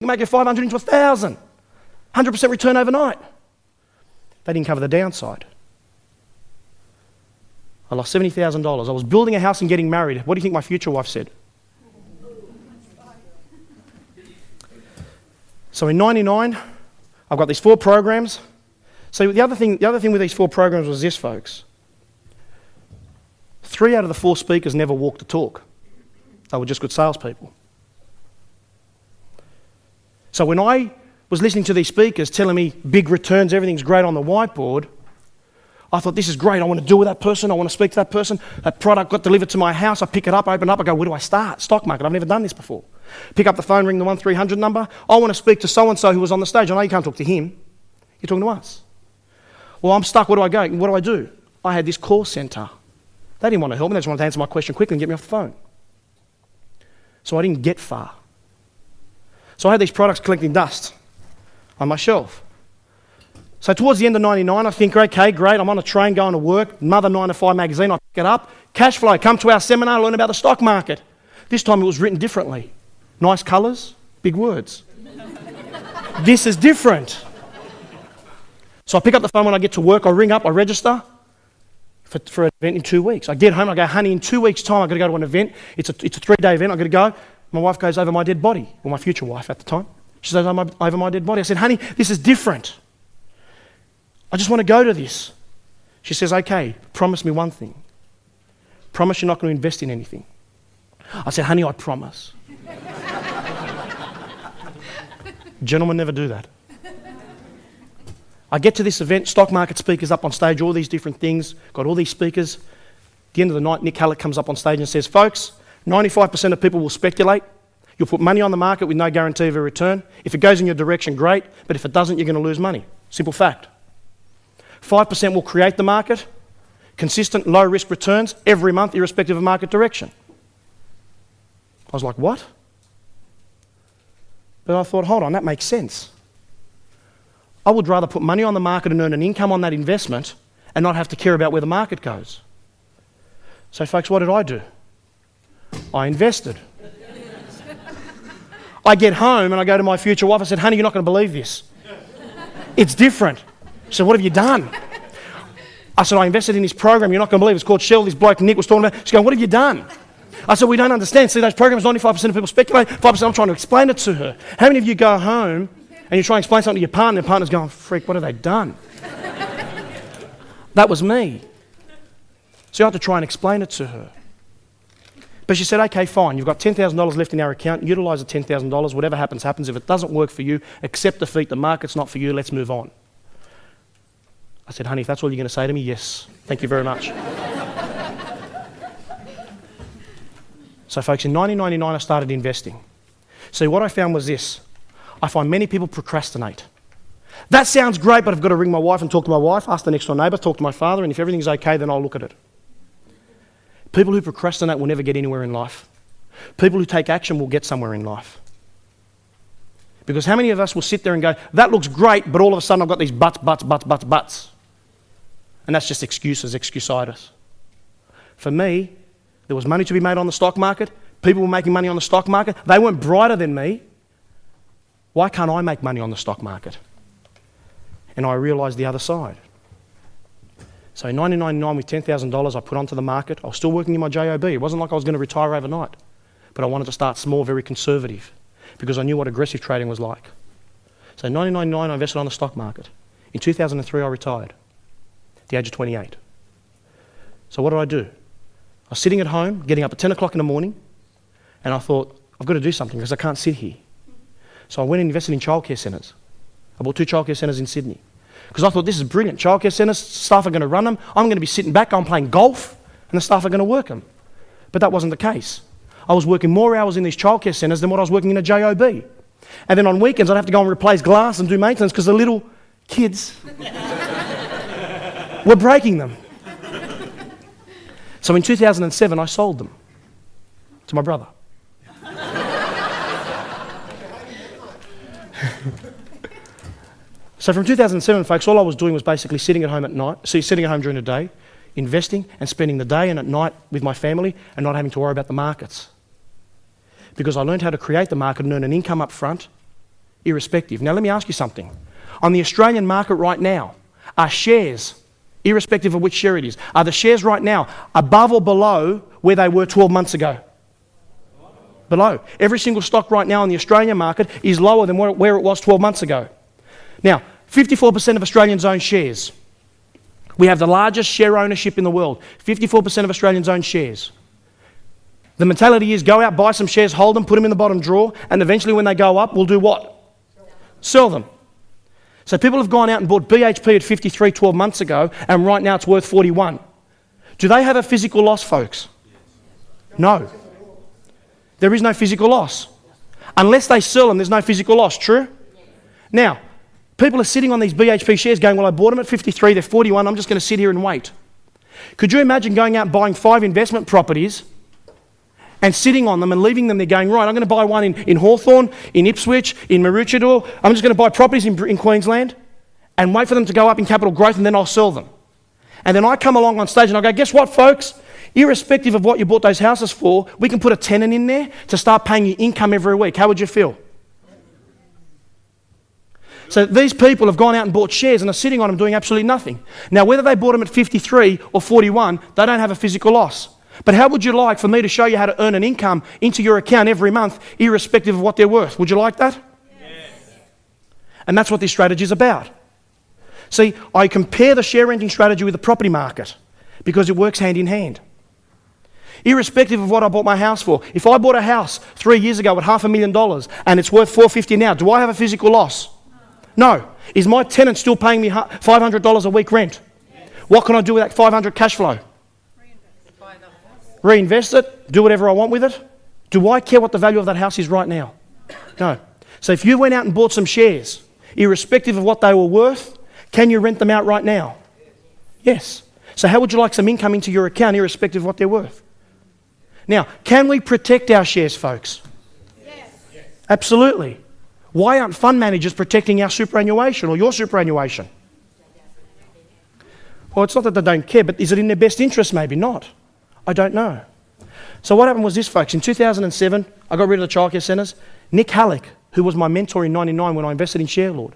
You make it 500 into 1,000. 100% return overnight. They didn't cover the downside. I lost $70,000. I was building a house and getting married. What do you think my future wife said? So in 99, I've got these 4 programs. So the other thing with these 4 programs was this, folks. 3 out of the 4 speakers never walked the talk. They were just good salespeople. So when I was listening to these speakers telling me big returns, everything's great on the whiteboard, I thought, this is great. I want to deal with that person. I want to speak to that person. That product got delivered to my house. I pick it up, open it up. I go, where do I start? Stock market. I've never done this before. Pick up the phone, ring the 1-300 number. I want to speak to so-and-so who was on the stage. I know you can't talk to him. You're talking to us. Well, I'm stuck. Where do I go? What do I do? I had this call centre. They didn't want to help me. They just wanted to answer my question quickly and get me off the phone. So I didn't get far. So I had these products collecting dust on my shelf. So towards the end of 99, I think, okay, great, I'm on a train going to work, Mother 9 to 5 magazine, I pick it up, cash flow, come to our seminar, learn about the stock market. This time it was written differently. Nice colours, big words. This is different. So I pick up the phone when I get to work, I ring up, I register for an event in 2 weeks. I get home, I go, honey, in 2 weeks' time I've got to go to an event. It's a 3-day event, I've got to go. My wife goes, over my dead body, or my future wife at the time. She says, over my dead body. I said, honey, this is different. I just want to go to this. She says, okay, promise me one thing. Promise you're not going to invest in anything. I said, honey, I promise. Gentlemen never do that. I get to this event, stock market speakers up on stage, all these different things, got all these speakers. At the end of the night, Nick Hallett comes up on stage and says, folks, 95% of people will speculate. You'll put money on the market with no guarantee of a return. If it goes in your direction, great, but if it doesn't, you're going to lose money. Simple fact. 5% will create the market, consistent low-risk returns every month, irrespective of market direction. I was like, what? But I thought, hold on, that makes sense. I would rather put money on the market and earn an income on that investment and not have to care about where the market goes. So, folks, what did I do? I invested. I get home and I go to my future wife. I said, honey, you're not going to believe this. It's different. She said, what have you done? I said, I invested in this program. You're not going to believe it. It's called Shell. This bloke Nick was talking about. She's going, what have you done? I said, we don't understand. See, those programs, 95% of people speculate. 5% I'm trying to explain it to her. How many of you go home and you try and explain something to your partner and your partner's going, freak, what have they done? That was me. So I had to try and explain it to her. But she said, okay, fine, you've got $10,000 left in our account, utilise the $10,000, whatever happens, happens. If it doesn't work for you, accept defeat, the market's not for you, let's move on. I said, honey, if that's all you're going to say to me, yes, thank you very much. So folks, in 1999 I started investing. See, what I found was this. I find many people procrastinate. That sounds great, but I've got to ring my wife and talk to my wife, ask the next door neighbour, talk to my father, and if everything's okay, then I'll look at it. People who procrastinate will never get anywhere in life. People who take action will get somewhere in life. Because how many of us will sit there and go, that looks great, but all of a sudden I've got these buts. And that's just excuses, excusitis. For me, there was money to be made on the stock market. People were making money on the stock market. They weren't brighter than me. Why can't I make money on the stock market? And I realised the other side. So in 1999, with $10,000 I put onto the market. I was still working in my JOB. It wasn't like I was going to retire overnight. But I wanted to start small, very conservative, because I knew what aggressive trading was like. So in 1999, I invested on the stock market. In 2003, I retired at the age of 28. So what did I do? I was sitting at home, getting up at 10 o'clock in the morning, and I thought, I've got to do something because I can't sit here. So I went and invested in childcare centres. I bought 2 childcare centres in Sydney. Because I thought, this is brilliant. Childcare centres, staff are going to run them. I'm going to be sitting back, I'm playing golf, and the staff are going to work them. But that wasn't the case. I was working more hours in these childcare centres than what I was working in a JOB. And then on weekends, I'd have to go and replace glass and do maintenance because the little kids were breaking them. So in 2007, I sold them to my brother. So from 2007, folks, all I was doing was basically sitting at home at night, sitting at home during the day, investing and spending the day and at night with my family and not having to worry about the markets. Because I learned how to create the market and earn an income up front irrespective. Now let me ask you something. On the Australian market right now, are shares, irrespective of which share it is, are the shares right now above or below where they were 12 months ago? Below. Every single stock right now on the Australian market is lower than where it was 12 months ago. Now, 54% of Australians own shares. We have the largest share ownership in the world. 54% of Australians own shares. The mentality is go out, buy some shares, hold them, put them in the bottom drawer, and eventually when they go up, we'll do what? Sell them. So people have gone out and bought BHP at 53 12 months ago, and right now it's worth 41. Do they have a physical loss, folks? No. There is no physical loss. Unless they sell them, there's no physical loss, true? Now, people are sitting on these BHP shares going, well, I bought them at 53, they're 41, I'm just going to sit here and wait. Could you imagine going out and buying 5 investment properties and sitting on them and leaving them there going, right, I'm going to buy one in Hawthorn, in Ipswich, in Maroochydore, I'm just going to buy properties in Queensland and wait for them to go up in capital growth and then I'll sell them. And then I come along on stage and I go, guess what, folks? Irrespective of what you bought those houses for, we can put a tenant in there to start paying you income every week. How would you feel? So these people have gone out and bought shares and are sitting on them doing absolutely nothing. Now, whether they bought them at 53 or 41, they don't have a physical loss. But how would you like for me to show you how to earn an income into your account every month, irrespective of what they're worth? Would you like that? Yes. And that's what this strategy is about. See, I compare the share renting strategy with the property market because it works hand in hand. Irrespective of what I bought my house for. If I bought a house 3 years ago at $500,000 and it's worth $450 now, do I have a physical loss? No. Is my tenant still paying me $500 a week rent? Yes. What can I do with that $500 cash flow? Reinvest it, do whatever I want with it. Do I care what the value of that house is right now? No. So if you went out and bought some shares, irrespective of what they were worth, can you rent them out right now? Yes. So how would you like some income into your account irrespective of what they're worth? Now, can we protect our shares, folks? Yes. Absolutely. Why aren't fund managers protecting our superannuation or your superannuation? Well, it's not that they don't care, but is it in their best interest? Maybe not. I don't know. So what happened was this, folks. In 2007, I got rid of the childcare centres. Nick Halleck, who was my mentor in 99 when I invested in Sharelord,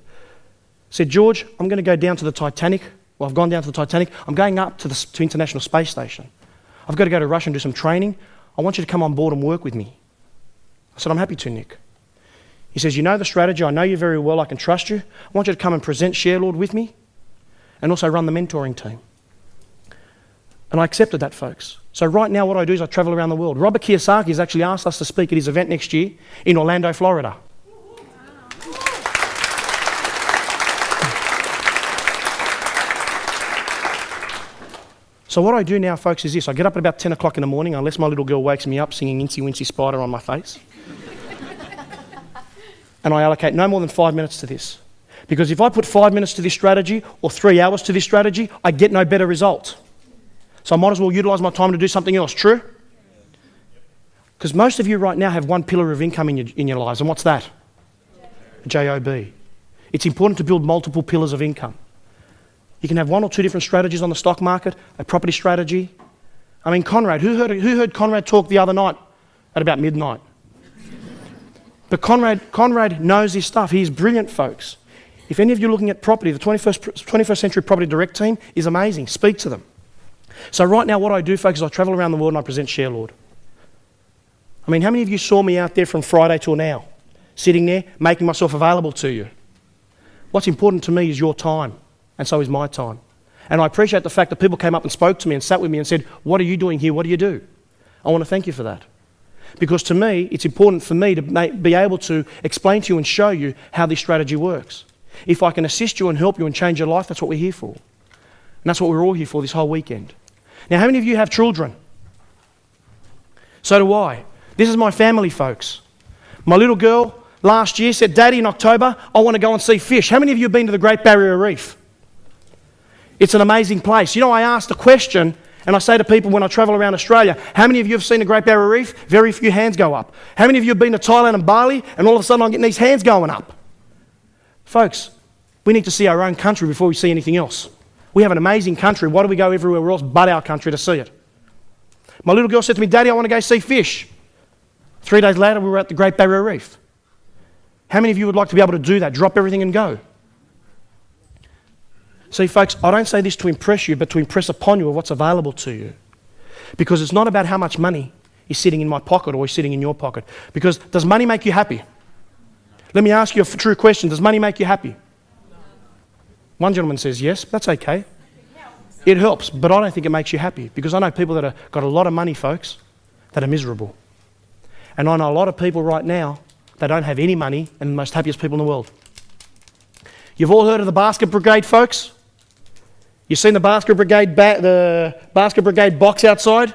said, George, I'm going to go down to the Titanic. Well, I've gone down to the Titanic. I'm going up to International Space Station. I've got to go to Russia and do some training. I want you to come on board and work with me. I said, I'm happy to, Nick. He says, you know the strategy. I know you very well. I can trust you. I want you to come and present Sharelord with me and also run the mentoring team. And I accepted that, folks. So right now what I do is I travel around the world. Robert Kiyosaki has actually asked us to speak at his event next year in Orlando, Florida. So what I do now, folks, is this. I get up at about 10 o'clock in the morning, unless my little girl wakes me up singing Incy Wincy Spider on my face. And I allocate no more than 5 minutes to this. Because if I put 5 minutes to this strategy or 3 hours to this strategy, I get no better result. So I might as well utilise my time to do something else, true? Because most of you right now have one pillar of income in your lives, and what's that? JOB. It's important to build multiple pillars of income. You can have 1 or 2 different strategies on the stock market, a property strategy. I mean, Conrad, who heard Conrad talk the other night at about midnight? But Conrad knows his stuff. He's brilliant, folks. If any of you are looking at property, the 21st Century Property Direct team is amazing. Speak to them. So right now what I do, folks, is I travel around the world and I present Sharelord. I mean, how many of you saw me out there from Friday till now, sitting there, making myself available to you? What's important to me is your time, and so is my time. And I appreciate the fact that people came up and spoke to me and sat with me and said, what are you doing here? What do you do? I want to thank you for that. Because to me, it's important for me to be able to explain to you and show you how this strategy works. If I can assist you and help you and change your life, that's what we're here for. And that's what we're all here for this whole weekend. Now, how many of you have children? So do I. This is my family, folks. My little girl last year said, Daddy, in October, I want to go and see fish. How many of you have been to the Great Barrier Reef? It's an amazing place. You know, I asked a question, and I say to people when I travel around Australia, how many of you have seen the Great Barrier Reef? Very few hands go up. How many of you have been to Thailand and Bali, and all of a sudden I'm getting these hands going up? Folks, we need to see our own country before we see anything else. We have an amazing country. Why do we go everywhere else but our country to see it? My little girl said to me, Daddy, I want to go see fish. 3 days later, we were at the Great Barrier Reef. How many of you would like to be able to do that? Drop everything and go. See, folks, I don't say this to impress you, but to impress upon you of what's available to you. Because it's not about how much money is sitting in my pocket or is sitting in your pocket. Because does money make you happy? Let me ask you a true question. Does money make you happy? One gentleman says yes. That's okay. It helps, but I don't think it makes you happy. Because I know people that have got a lot of money, folks, that are miserable. And I know a lot of people right now that don't have any money and the most happiest people in the world. You've all heard of the basket brigade, folks? You've seen the basket brigade box outside?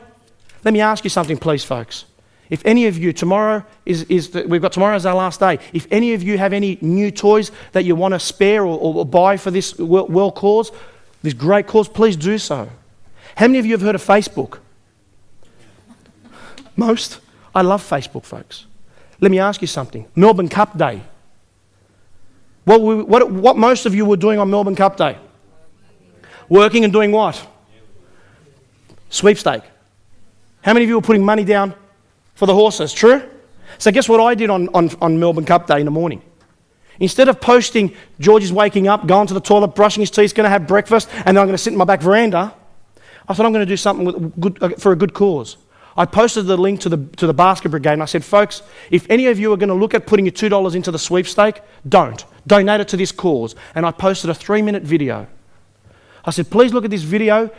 Let me ask you something, please, folks. If any of you, tomorrow we've got tomorrow as our last day. If any of you have any new toys that you want to spare or buy for this world cause, this great cause, please do so. How many of you have heard of Facebook? Most? I love Facebook, folks. Let me ask you something. Melbourne Cup Day. What most of you were doing on Melbourne Cup Day? Working and doing what? Sweepstake. How many of you were putting money down for the horses? True? So guess what I did on Melbourne Cup Day in the morning? Instead of posting George is waking up, going to the toilet, brushing his teeth, he's going to have breakfast, and then I'm going to sit in my back veranda, I thought I'm going to do something for a good cause. I posted the link to the basket brigade, and I said, folks, if any of you are going to look at putting your $2 into the sweepstake, don't. Donate it to this cause. And I posted a 3-minute video. I said, please look at this video,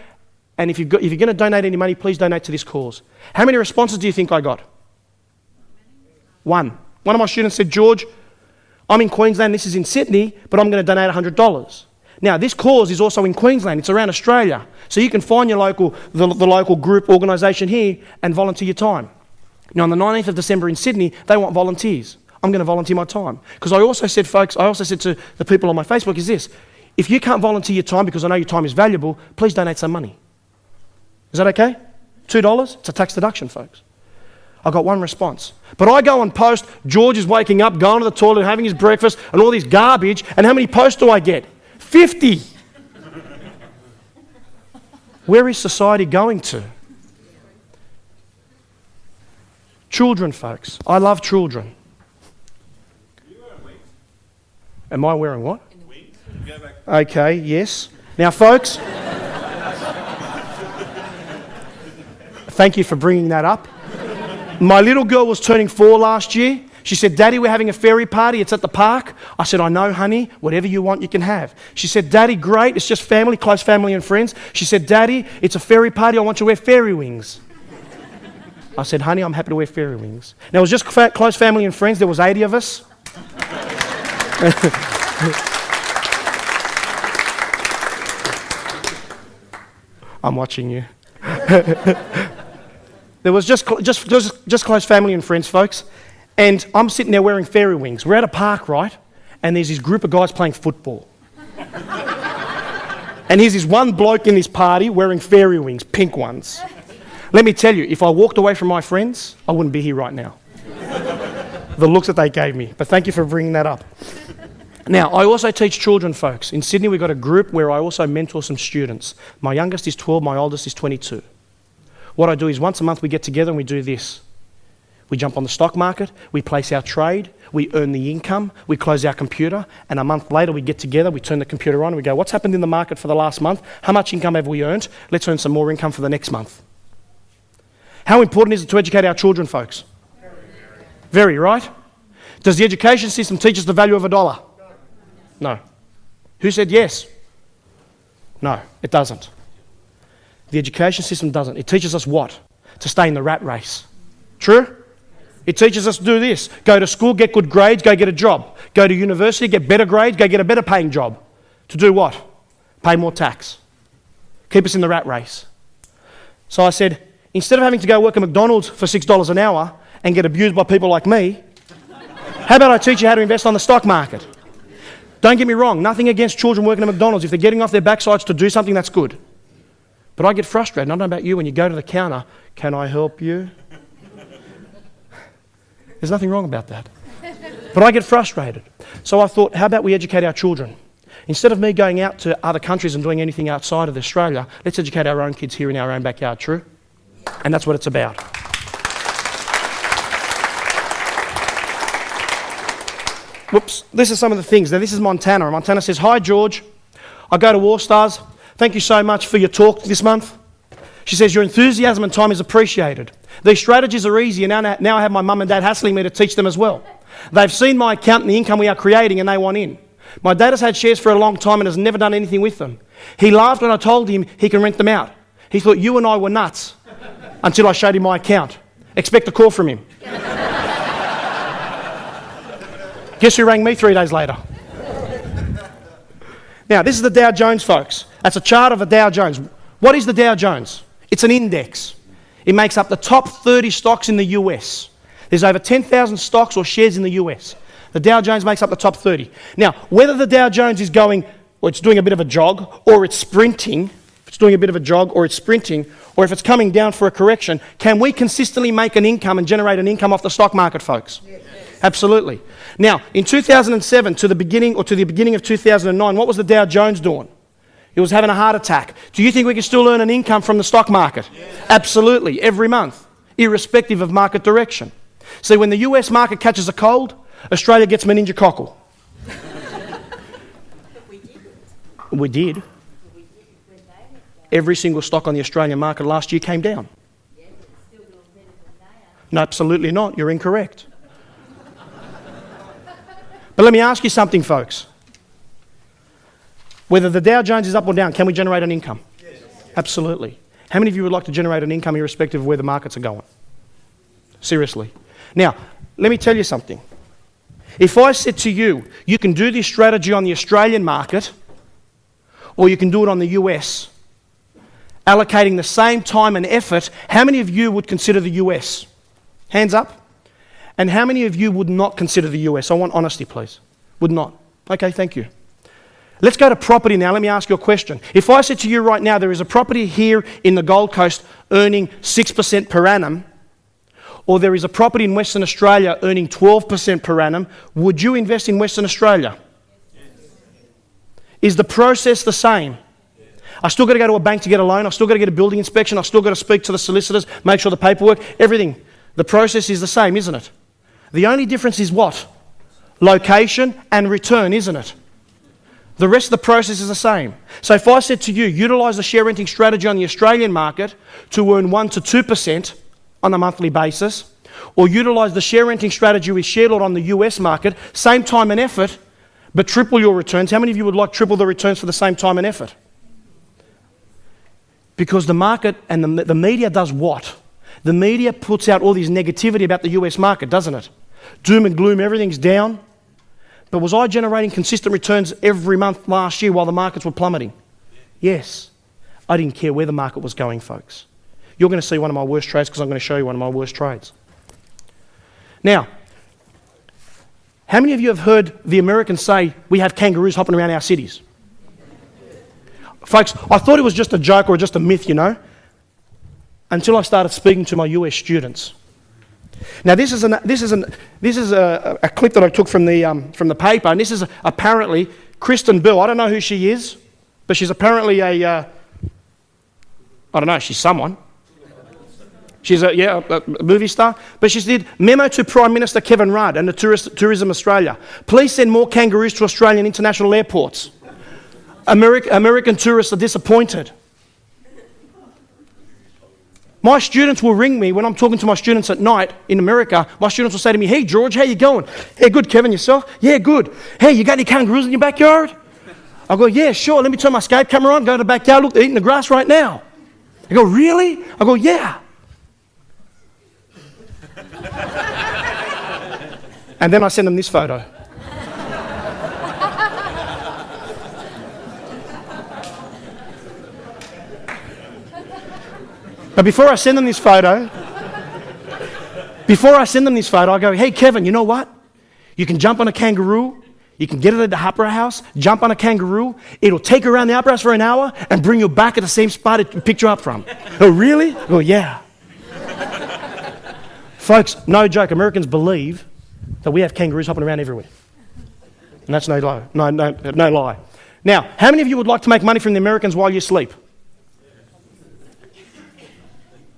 and if you're going to donate any money, please donate to this cause. How many responses do you think I got? One. One of my students said, George, I'm in Queensland, this is in Sydney, but I'm going to donate $100. Now, this cause is also in Queensland. It's around Australia. So you can find your the local group organisation here and volunteer your time. Now, on the 19th of December in Sydney, they want volunteers. I'm going to volunteer my time. Because I also said, folks, to the people on my Facebook is this: if you can't volunteer your time because I know your time is valuable, please donate some money. Is that okay? $2? It's a tax deduction, folks. I got one response. But I go and post, George is waking up, going to the toilet, having his breakfast, and all this garbage, and how many posts do I get? 50. Where is society going to? Children, folks. I love children. Am I wearing what? Okay, yes. Now, folks, thank you for bringing that up. My little girl was turning 4 last year. She said, Daddy, we're having a fairy party. It's at the park. I said, I know, honey. Whatever you want, you can have. She said, Daddy, great. It's just family, close family and friends. She said, Daddy, it's a fairy party. I want you to wear fairy wings. I said, honey, I'm happy to wear fairy wings. Now, it was just close family and friends. There was 80 of us. I'm watching you. There was just close family and friends, folks. And I'm sitting there wearing fairy wings. We're at a park, right? And there's this group of guys playing football. And here's this one bloke in this party wearing fairy wings, pink ones. Let me tell you, if I walked away from my friends, I wouldn't be here right now. The looks that they gave me. But thank you for bringing that up. Now, I also teach children, folks. In Sydney, we've got a group where I also mentor some students. My youngest is 12, my oldest is 22. What I do is once a month we get together and we do this. We jump on the stock market, we place our trade, we earn the income, we close our computer, and a month later we get together, we turn the computer on, and we go, what's happened in the market for the last month? How much income have we earned? Let's earn some more income for the next month. How important is it to educate our children, folks? Very, right? Does the education system teach us the value of $1? No. Who said yes? No, it doesn't. The education system doesn't. It teaches us what? To stay in the rat race. True? It teaches us to do this. Go to school, get good grades, go get a job. Go to university, get better grades, go get a better paying job. To do what? Pay more tax. Keep us in the rat race. So I said, instead of having to go work at McDonald's for $6 an hour and get abused by people like me, how about I teach you how to invest on the stock market? Don't get me wrong, nothing against children working at McDonald's. If they're getting off their backsides to do something, that's good. But I get frustrated. I don't know about you, when you go to the counter, can I help you? There's nothing wrong about that. But I get frustrated. So I thought, how about we educate our children? Instead of me going out to other countries and doing anything outside of Australia, let's educate our own kids here in our own backyard, true? And that's what it's about. Whoops. This is some of the things. Now, this is Montana. And Montana says, "Hi, George. I go to War Stars. Thank you so much for your talk this month." She says, "Your enthusiasm and time is appreciated. These strategies are easy, and now I have my mum and dad hassling me to teach them as well. They've seen my account and the income we are creating, and they want in. My dad has had shares for a long time and has never done anything with them. He laughed when I told him he can rent them out. He thought you and I were nuts until I showed him my account. Expect a call from him." Guess who rang me 3 days later? Now, this is the Dow Jones, folks. That's a chart of a Dow Jones. What is the Dow Jones? It's an index. It makes up the top 30 stocks in the US. There's over 10,000 stocks or shares in the US. The Dow Jones makes up the top 30. Now, whether the Dow Jones is going, or it's doing a bit of a jog, or it's sprinting, if it's doing a bit of a jog, or it's sprinting, or if it's coming down for a correction, can we consistently make an income and generate an income off the stock market, folks? Yes. Absolutely. Now, in 2007 to the beginning of 2009, what was the Dow Jones doing? It was having a heart attack. Do you think we can still earn an income from the stock market? Yes. Absolutely, every month, irrespective of market direction. See, when the US market catches a cold, Australia gets meningococcal. We did. Every single stock on the Australian market last year came down. No, absolutely not. You're incorrect. But let me ask you something, folks. Whether the Dow Jones is up or down, can we generate an income? Yes. Absolutely. How many of you would like to generate an income irrespective of where the markets are going? Seriously. Now, let me tell you something. If I said to you, you can do this strategy on the Australian market, or you can do it on the US, allocating the same time and effort, how many of you would consider the US? Hands up. And how many of you would not consider the US? I want honesty, please. Would not. Okay, thank you. Let's go to property now. Let me ask you a question. If I said to you right now, there is a property here in the Gold Coast earning 6% per annum, or there is a property in Western Australia earning 12% per annum, would you invest in Western Australia? Yes. Is the process the same? Yes. I still got to go to a bank to get a loan. I still got to get a building inspection. I still got to speak to the solicitors, make sure the paperwork, everything. The process is the same, isn't it? The only difference is what? Location and return, isn't it? The rest of the process is the same. So if I said to you, utilise the share renting strategy on the Australian market to earn 1 to 2% on a monthly basis, or utilise the share renting strategy with ShareLord on the US market, same time and effort, but triple your returns. How many of you would like triple the returns for the same time and effort? Because the market and the media does what? The media puts out all this negativity about the US market, doesn't it? Doom and gloom, everything's down. But was I generating consistent returns every month last year while the markets were plummeting? Yes. I didn't care where the market was going, folks. You're going to see one of my worst trades because I'm going to show you one of my worst trades. Now, how many of you have heard the Americans say we have kangaroos hopping around our cities? Folks, I thought it was just a joke or just a myth, you know, until I started speaking to my US students. Now, this is a clip that I took from the paper, and this is apparently Kristen Bell. I don't know who she is, but she's apparently I don't know, she's someone. She's a movie star. But she did memo to Prime Minister Kevin Rudd and the Tourism Australia. Please send more kangaroos to Australian international airports. American tourists are disappointed. My students will ring me when I'm talking to my students at night in America. My students will say to me, "Hey, George, how you going?" "Hey, good, Kevin, yourself?" "Yeah, good." "Hey, you got any kangaroos in your backyard?" I go, "Yeah, sure. Let me turn my Skype camera on, go to the backyard. Look, they're eating the grass right now." I go, "Really?" I go, "Yeah." And then I send them this photo. But before I send them this photo, I go, "Hey, Kevin, you know what? You can jump on a kangaroo. You can get it at the opera house, jump on a kangaroo. It'll take you around the opera house for an hour and bring you back at the same spot it picked you up from." "Oh, really?" I go, "Yeah." Folks, no joke, Americans believe that we have kangaroos hopping around everywhere. And that's no lie. No lie. Now, how many of you would like to make money from the Americans while you sleep?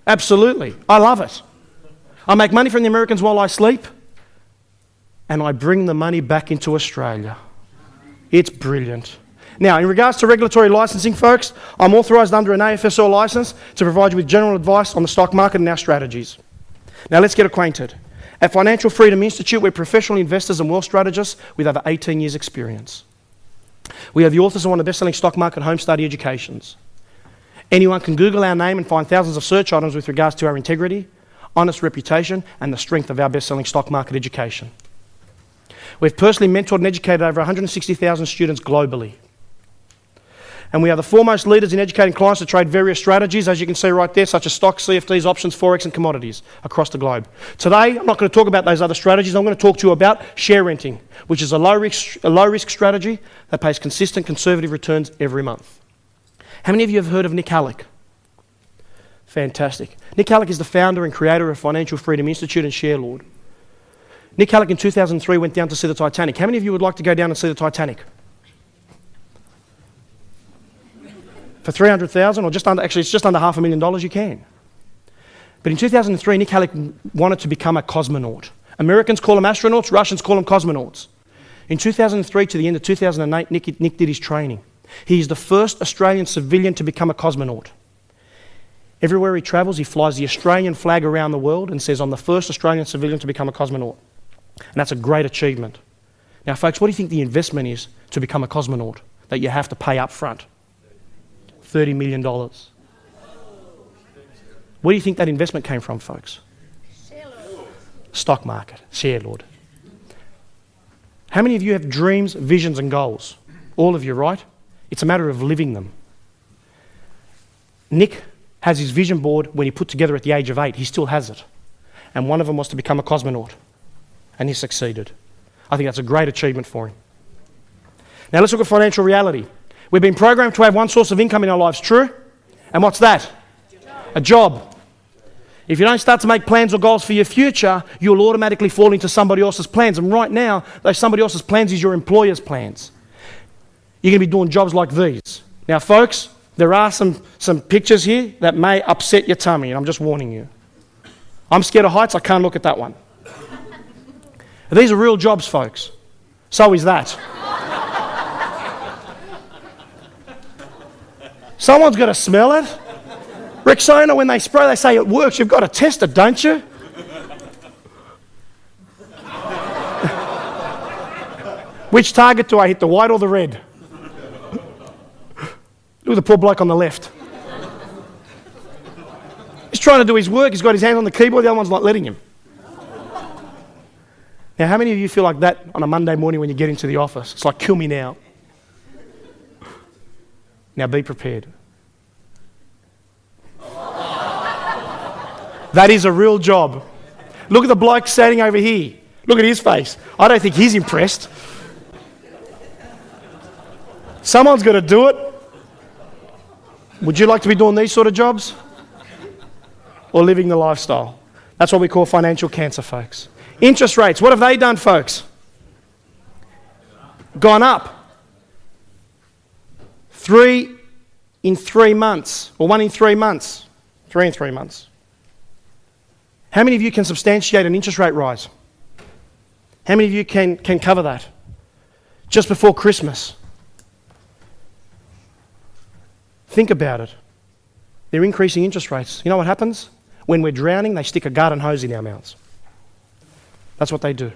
Absolutely. I love it. I make money from the Americans while I sleep. and I bring the money back into Australia. It's brilliant. Now, in regards to regulatory licensing, folks, I'm authorised under an AFSL licence to provide you with general advice on the stock market and our strategies. Now, let's get acquainted. At Financial Freedom Institute, we're professional investors and wealth strategists with over 18 years' experience. We are the authors of one of the best-selling stock market home study educations. Anyone can Google our name and find thousands of search items with regards to our integrity, honest reputation, and the strength of our best-selling stock market education. We've personally mentored and educated over 160,000 students globally. And we are the foremost leaders in educating clients to trade various strategies, as you can see right there, such as stocks, CFDs, options, forex, and commodities across the globe. Today, I'm not going to talk about those other strategies. I'm going to talk to you about share renting, which is a low-risk strategy that pays consistent, conservative returns every month. How many of you have heard of Nick Halleck? Fantastic. Nick Halleck is the founder and creator of Financial Freedom Institute and Share Lord. Nick Halleck in 2003 went down to see the Titanic. How many of you would like to go down and see the Titanic? For $300,000 or just under, actually it's just under $500,000 you can. But in 2003, Nick Halleck wanted to become a cosmonaut. Americans call them astronauts, Russians call them cosmonauts. In 2003 to the end of 2008, Nick did his training. He is the first Australian civilian to become a cosmonaut. Everywhere he travels, he flies the Australian flag around the world and says, I'm the first Australian civilian to become a cosmonaut. And that's a great achievement. Now, folks, what do you think the investment is to become a cosmonaut that you have to pay up front? $30 million. Where do you think that investment came from, folks? Stock market, share lord. How many of you have dreams, visions, and goals? All of you, right? It's a matter of living them. Nick has his vision board when he put together at the age of 8. He still has it. And one of them was to become a cosmonaut. And he succeeded. I think that's a great achievement for him. Now let's look at financial reality. We've been programmed to have one source of income in our lives, true? And what's that? A job. If you don't start to make plans or goals for your future, you'll automatically fall into somebody else's plans. And right now, those somebody else's plans is your employer's plans. You're going to be doing jobs like these. Now, folks, there are some pictures here that may upset your tummy, and I'm just warning you. I'm scared of heights, I can't look at that one. These are real jobs, folks. So is that. Someone's got to smell it. Rexona, when they spray, they say it works. You've got to test it, don't you? Which target do I hit, the white or the red? Look at the poor bloke on the left. He's trying to do his work. He's got his hand on the keyboard. The other one's not letting him. Now, how many of you feel like that on a Monday morning when you get into the office? It's like, kill me now. Now be prepared. That is a real job. Look at the bloke standing over here. Look at his face. I don't think he's impressed. Someone's got to do it. Would you like to be doing these sort of jobs? Or living the lifestyle? That's what we call financial cancer, folks. Interest rates, what have they done, folks? Gone up. 3 in 3 months, or 1 in 3 months. 3 in 3 months. How many of you can substantiate an interest rate rise? How many of you can cover that? Just before Christmas. Think about it. They're increasing interest rates. You know what happens? When we're drowning, they stick a garden hose in our mouths. That's what they do.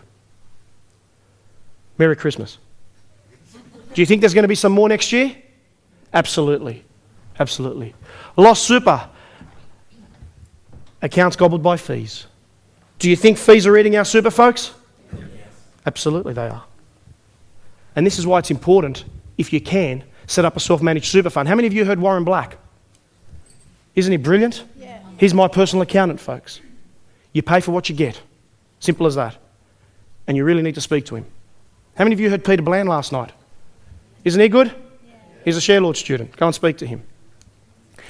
Merry Christmas. Do you think there's going to be some more next year? Absolutely. Absolutely. Lost super. Accounts gobbled by fees. Do you think fees are eating our super, folks? Yes. Absolutely they are. And this is why it's important, if you can, set up a self-managed super fund. How many of you heard Warren Black? Isn't he brilliant? Yeah. He's my personal accountant, folks. You pay for what you get. Simple as that. And you really need to speak to him. How many of you heard Peter Bland last night? Isn't he good? Yeah. He's a Share Lord student. Go and speak to him.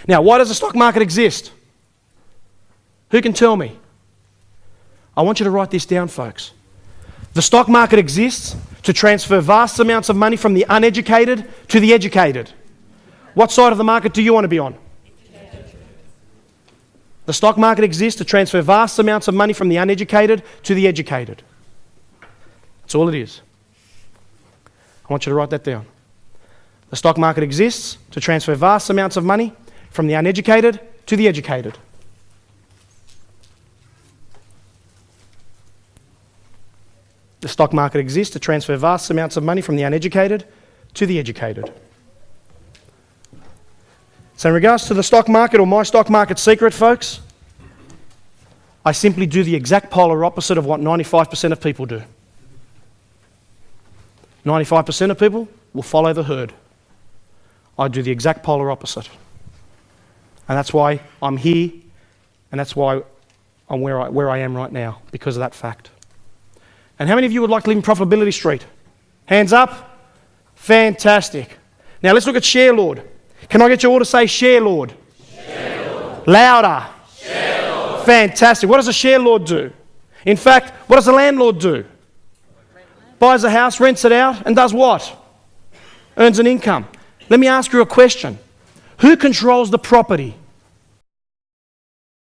Now, why does the stock market exist? Who can tell me? I want you to write this down, folks. The stock market exists to transfer vast amounts of money from the uneducated to the educated. What side of the market do you want to be on? The stock market exists to transfer vast amounts of money from the uneducated to the educated. That's all it is. I want you to write that down. The stock market exists to transfer vast amounts of money from the uneducated to the educated. The stock market exists to transfer vast amounts of money from the uneducated to the educated. So in regards to the stock market, or my stock market secret, folks, I simply do the exact polar opposite of what 95% of people do. 95% of people will follow the herd. I do the exact polar opposite. And that's why I'm here, and that's why I'm where I am right now, because of that fact. And how many of you would like to live in Profitability Street? Hands up. Fantastic. Now let's look at Share Lord. Can I get you all to say Share Lord? Share Lord. Louder. Share Lord. Fantastic. What does a Share Lord do? In fact, what does a landlord do? Buys a house, rents it out, and does what? Earns an income. Let me ask you a question. Who controls the property?